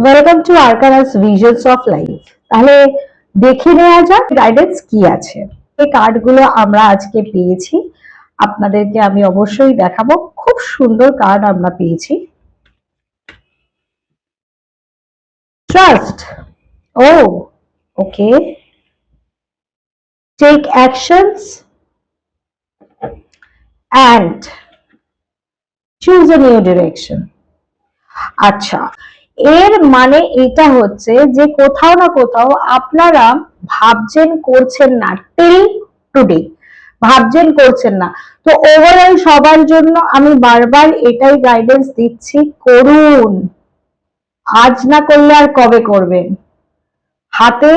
Welcome to Arkansas visions of life. তাহলে দেখে নেওয়া যাক গাইডেন্স কি আছে। এই কার্ডগুলো আমরা আজকে পেয়েছি, আপনাদেরকে আমি অবশ্যই দেখাবো। খুব সুন্দর কার্ড আমরা পেয়েছি। ট্রাস্ট, ও okay, take actions and choose a new direction. আচ্ছা, এর মানে এটা হচ্ছে যে কোথাও না কোথাও আপনারা ভাবছেন করছেন না, টিল টুডে ভাবছেন করছেন না। তো ওভারঅল সবার জন্য আমি বারবার এটাই গাইডেন্স দিচ্ছি, করুন। আজ না করলে আর কবে করবেন? হাতে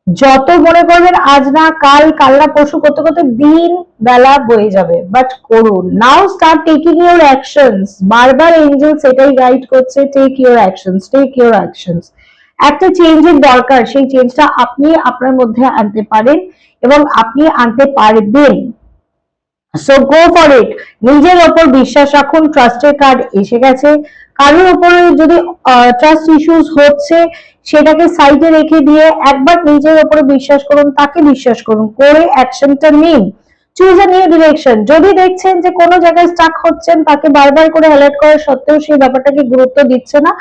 যত মনে করবেন আজ না কাল, কাল না পরশু করতে করতে দিন বেলা বয়ে যাবে, বাট করুন। Now start taking your actions. বারবার এঞ্জেল সেটাই গাইড করছে, take your actions, take your actions. একটা চেঞ্জের দরকার, সেই চেঞ্জটা আপনি আপনার মধ্যে আনতে পারেন এবং আপনি আনতে পারবেন। So go for it. নিজের ওপর বিশ্বাস রাখুন। ট্রাস্টের কার্ড এসে গেছে। কারোর উপরে যদি ট্রাস্ট ইস্যুস হচ্ছে, সেটাকে সাইডে রেখে দিয়ে একবার নিজের উপরে বিশ্বাস করুন, তাকে বিশ্বাস করুন, করে অ্যাকশনটা নিন। Choose a new direction. যদি দেখছেন যে কোনো জায়গায় স্টাক হচ্ছেন, তাকে বারবার করে অ্যালার্ট করা সত্ত্বেও সেই ব্যাপারটাকে গুরুত্ব দিচ্ছে না,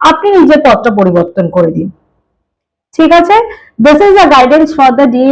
আপনি নিজের পথটা পরিবর্তন করে দিন। ঠিক আছে, this is a guidance for the day.